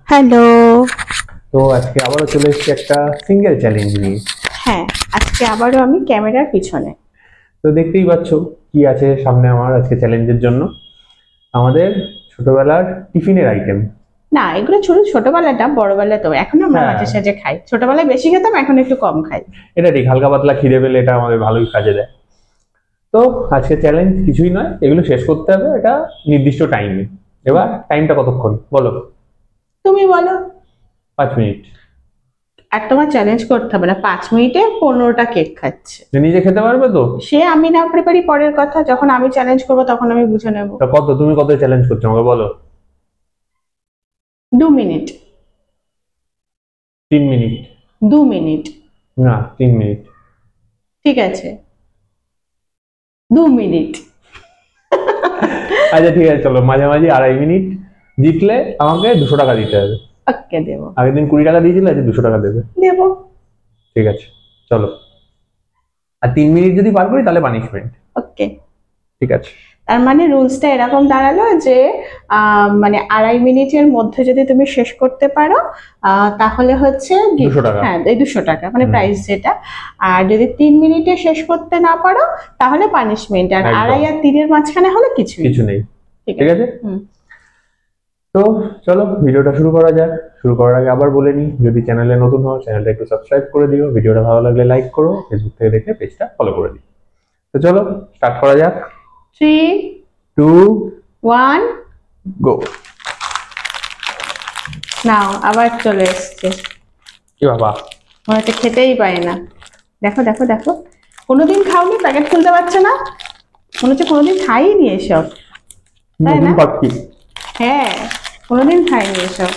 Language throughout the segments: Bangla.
হ্যালো। তো আজকে আবারও চলে এসেছি একটা সিঙ্গেল চ্যালেঞ্জ নিয়ে। হ্যাঁ, আজকে আবারও আমি ক্যামেরার পিছনে। তো দেখতেই পাচ্ছ কি আছে সামনে আমার আজকে চ্যালেঞ্জের জন্য। আমাদের ছোটবেলার টিফিনের আইটেম। না, এগুলো ছোটবেলাটা, বড়বেলা তো এখন আমরা হ্যাঁ, মাঝে সাঝে খাই। ছোটবেলায় বেশি খেতাম, এখন একটু কম খাই। এটা ঠিক, হালকা পাতলা খিদে পেলে এটা আমাদের ভালোই কাজে দেয়। তো আজকে চ্যালেঞ্জ কিছুই নয়, এগুলো শেষ করতে হবে এটা নির্দিষ্ট টাইমে। এবার টাইমটা কতক্ষণ বলো? তুমি বলো। 5 মিনিট। আর তোমার চ্যালেঞ্জ করতে হবে না, 5 মিনিটে 15টা কেক খাচ্ছে। নিজে খেতে পারবে তো? সে আমি না পারি পারি পরের কথা, যখন আমি চ্যালেঞ্জ করবো তখন আমি বুঝে নেব। তা কত, তুমি কত চ্যালেঞ্জ করছো আমাকে বলো? 2 মিনিট। 3 মিনিট। 2 মিনিট। না, 3 মিনিট। ঠিক আছে, 2 মিনিট। আচ্ছা ঠিক আছে, চলো মাঝামাঝি 2.5 মিনিট। জিতলে আমাকে 200 টাকা দিতে হবে। ওকে, দেবো। আগের দিন 20 টাকা দিয়েছিলে, আজকে 200 টাকা দেবে। দেবো। ঠিক আছে, চলো। আর 3 মিনিট যদি পার করি তাহলে পানিশমেন্ট। ওকে। ঠিক আছে। তার মানে রুলসটা এরকম দাঁড়ালো যে মানে 2.5 মিনিটের মধ্যে যদি তুমি শেষ করতে পারো তাহলে হচ্ছে 200 টাকা। হ্যাঁ, এই 200 টাকা মানে প্রাইস যেটা। আর যদি 3 মিনিটে শেষ করতে না পারো তাহলে পানিশমেন্ট। আর একদম। 2.5 আর 3-এর মাঝখানে হলে কিছু কিছু নেই। ঠিক ঠিক আছে। হুম। তো চলো ভিডিওটা শুরু করা যাক। শুরু করার আগে আবার বলে নিই, যদি চ্যানেলে নতুন হও চ্যানেলটা একটু সাবস্ক্রাইব করে দিও, ভিডিওটা ভালো লাগলে লাইক করো, ফেসবুক থেকে দেখে পেজটা ফলো করে দিও। তো চলো স্টার্ট করা যাক। 3, 2, 1, গো। নাও আবার চলে এসছে। কি বাবা, মনে হচ্ছে খেতেই পায় না। দেখো দেখো দেখো, কোনোদিন খাওনি, প্যাকেট খুলতে পারছে না, মনে হচ্ছে কোনোদিন খাইনি এসব, তাই নতুন না? পাচ্ছি। হ্যাঁ, কোনোদিন খাইনি এসব।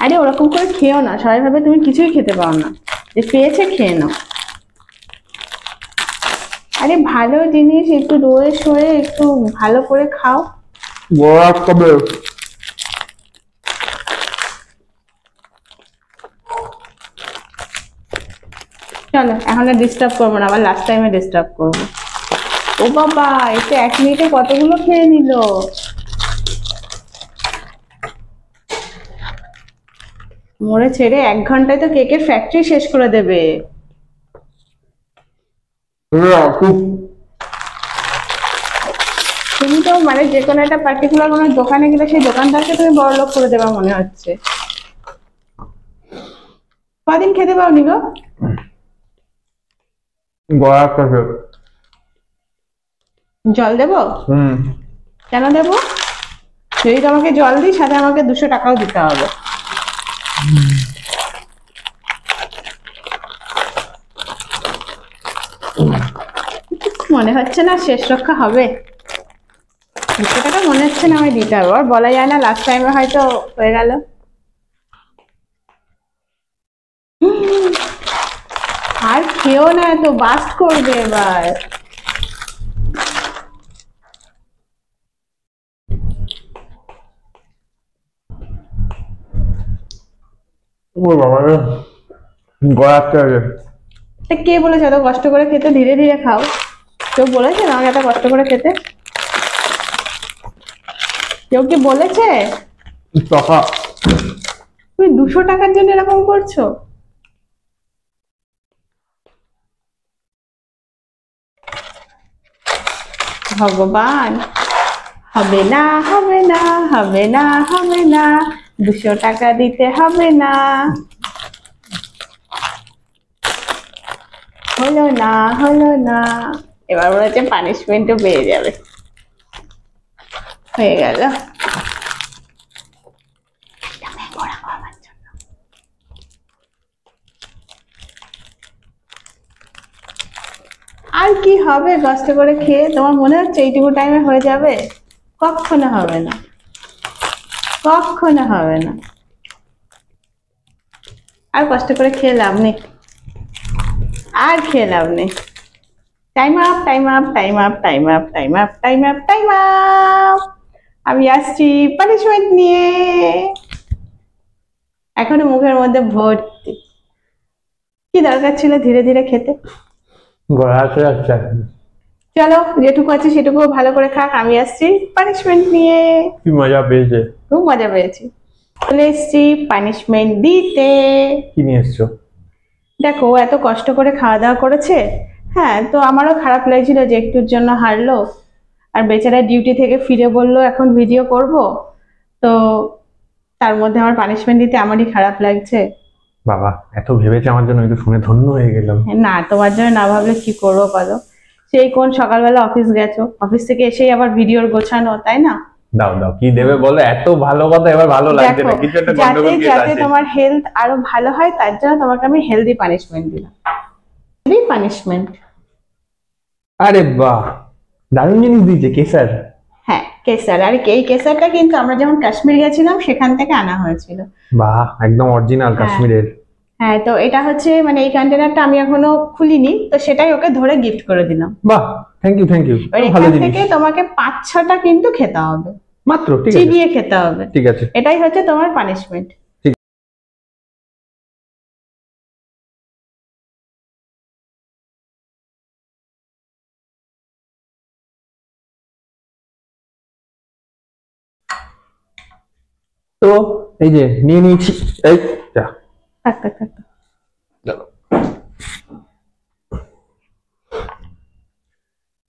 আরে ওরকম করে খেও না, সবাই ভাবে তুমি কিছুই খেতে পাও না, যে পেয়েছে খেয়ে নাও। আরে ভালো জিনিস একটু রয়ে সয়ে একটু ভালো করে খাও। বড় কবে? চলো এখন আর ডিস্টার্ব করবো না, আবার লাস্ট টাইমে ডিস্টার্ব করবো। ও বাবা, এতে 1 মিনিটে কতগুলো খেয়ে নিল। মরে ছেড়ে 1 ঘন্টায় তো কেকের ফ্যাক্টরি শেষ করে দেবে। তুমি তো মানে যে কোনো একটা পার্টিকুলার কোনো দোকানে গেলে সেই দোকানদারকে তুমি বড়লোক করে দেবা মনে হচ্ছে। কদিন খেতে পাওনি গো? বড় কবে? জল দেবো? কেন দেবো? যদি তোমাকে জল দিই সাথে আমাকে 200 টাকাও দিতে হবে। মনে হচ্ছে না শেষ রক্ষা হবে। 200 টাকা মনে হচ্ছে না আমায় দিতে হবে, আর বলা যায় না, লাস্ট টাইমে হয়তো হয়ে গেল। আর খেও না, তো বাস্ট করবে এবার। ও বাবা রে, গড়াচ্ছে আগে। কে বলেছে এত কষ্ট করে খেতে? ধীরে ধীরে খাও। কেউ বলেছে আমাকে এত কষ্ট করে খেতে? কেউ কি বলেছে? টাকা। তুমি 200 টাকার জন্য এরকম করছো? ভগবান, হবে না হবে না হবে না হবে না, 200 টাকা দিতে হবে না। হলো না হলো না, এবার মনে হচ্ছে পানিশমেন্টও পেয়ে যাবে। হয়ে গেল। আর কি হবে কষ্ট করে খেয়ে? তোমার মনে হচ্ছে এইটুকু টাইমে হয়ে যাবে? কখনো হবে না, কখনো হবে না। আর কষ্ট করে খেয়ে লাভ নেই, আর খেয়ে লাভ নেই। Time up time up time up time up time up time up time up. আমি আসছি পানিশমেন্ট নিয়ে। এখনো মুখের মধ্যে ভর্তি। কি দরকার ছিল ধীরে ধীরে খেতে? গড়াচ্ছে যাচ্ছে। চলো, যেটুকু আছে সেটুকু ভালো করে খাক, আমি আসছি পানিশমেন্ট নিয়ে। কি মজা পেয়েছে। খুব মজা পেয়েছি। চলে এসছি পানিশমেন্ট দিতে। কি নিয়ে এসছো? দেখো এত কষ্ট করে খাওয়া দাওয়া করেছে, হ্যাঁ, তো আমারও খারাপ লাগছিল যে একটুর জন্য হারলো। আর বেচারা ডিউটি থেকে ফিরে বললো এখন ভিডিও করব, তো তার মধ্যে আমার পানিশমেন্ট দিতে আমারই খারাপ লাগছে। বাবা এত ভেবেছে আমার জন্য, একটু শুনে ধন্য হয়ে গেলাম। না, তোমার জন্য না ভাবলে কি করবো বলো? সেই কোন সকালবেলা অফিস গেছো, অফিস থেকে এসেই আবার ভিডিওর গোছানো, তাই না? দাও দাও, কি দেবে বলো? এত ভালো কথা এবার ভালো লাগছে দেখো, না, কিছু একটা যাতে গন্ডগোল কেস যাতে আছে। তোমার হেলথ আরো ভালো হয় তার জন্য তোমাকে আমি হেলদি পানিশমেন্ট দিলাম। Healthy punishment. আরে বাহ, দারুণ জিনিস দিয়েছে, কেসার। হ্যাঁ, কেসার। আর এই কেসারটা কিন্তু আমরা যখন কাশ্মীর গেছিলাম সেখান থেকে আনা হয়েছিল। বাহ, একদম অরিজিনাল হ্যাঁ। কাশ্মীরের। হ্যাঁ, তো এটা হচ্ছে মানে এই কন্টেনারটা আমি এখনো খুলিনি, তো সেটাই ওকে ধরে গিফট করে দিলাম। বাহ, থ্যাংক ইউ থ্যাংক ইউ, এবার ভালো এখান জিনিস। থেকে তোমাকে 5-6টা কিন্তু খেতে হবে, মাত্র? ঠিক আছে চিবিয়ে খেতে হবে। ঠিক আছে। এটাই হচ্ছে তোমার পানিশমেন্ট। তো এই যে নিয়ে নিয়েছি, এই যা। থাক থাক থাক। চলো।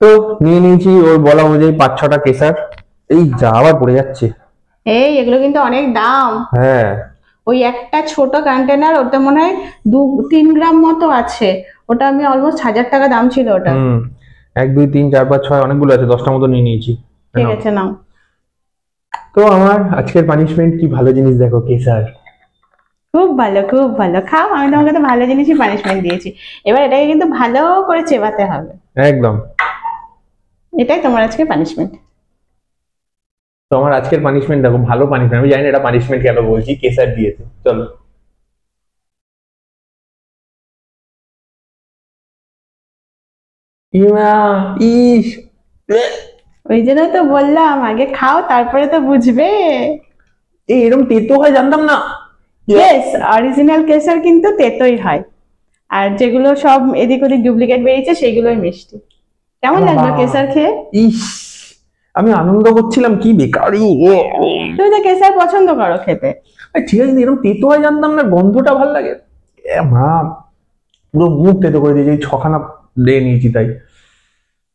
তো নিয়ে নিয়েছি ওর বলা অনুযায়ী 5-6টা কেসার। এই যা, আবার পড়ে যাচ্ছে। এই এগুলো কিন্তু অনেক দাম। হ্যাঁ। ওই একটা ছোট কন্টেনার, ওটা মনে হয় 2-3 গ্রাম মতো আছে। ওটা আমি অলমোস্ট 1000 টাকা দাম ছিল ওটা। 1 2 3 4 5 6 অনেকগুলো আছে, 10টা মতো নিয়ে নিয়েছি। ঠিক আছে, নাও। তো আমার আজকের পানিশমেন্ট কি ভালো জিনিস, দেখো, কেসার। খুব ভালো খুব ভালো, খাও। আমি তোমাকে তো ভালো জিনিসই পানিশমেন্ট দিয়েছি, এবার এটাকে কিন্তু ভালো করে চেবাতে হবে। একদম। এটাই তোমার আজকে পানিশমেন্ট। তো আমার আজকের পানিশমেন্ট দেখো, ভালো পানিশমেন্ট। আমি জানি না এটা পানিশমেন্ট কেন বলছি, কেসার দিয়েছে। চলো। ইমা, ইস, ওই জন্য তো বললাম আগে খাও তারপরে তো বুঝবে। এরকম তেতো হয় জানতাম না। ইয়েস, অরিজিনাল কেসার কিন্তু তেতোই হয়, আর যেগুলো সব এদিক ওদিক ডুপ্লিকেট বেরিয়েছে সেগুলোই মিষ্টি। কেমন লাগলো বাবা। কেসার খেয়ে? ইস, আমি আনন্দ করছিলাম, কি বেকারি। তুমি তো কেসার পছন্দ করো খেতে। ঠিক আছে, এরকম তেতো হয় জানতাম না, গন্ধটা ভালো লাগে। মা, পুরো মুখ তেতো করে দিয়েছে, এই 6খানা দিয়ে নিয়েছি তাই।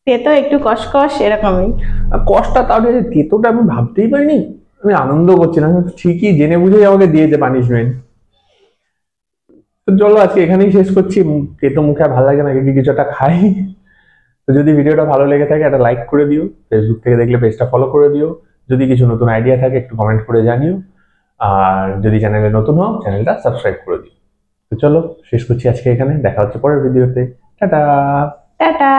তেতো একটু কষকষ এরকমই। আর কষ্টটা তাও ঠিক আছে, তেতোটা আমি ভাবতেই পারিনি। আমি আনন্দ করছিলাম, ঠিকই জেনে বুঝেই আমাকে দিয়েছে পানিশমেন্ট। তো চলো আজকে এখানেই শেষ করছি, তেতো মুখে আর ভালো লাগে না, কিছু একটা খাই। তো যদি ভিডিওটা ভালো লেগে থাকে একটা লাইক করে দিও, ফেসবুক থেকে দেখলে পেজটা ফলো করে দিও। যদি কিছু নতুন আইডিয়া থাকে একটু কমেন্ট করে জানিও। আর যদি চ্যানেলে নতুন হও চ্যানেলটা সাবস্ক্রাইব করে দিও। তো চলো শেষ করছি আজকে এখানে, দেখা হচ্ছে পরের ভিডিওতে। টাটা। টাটা।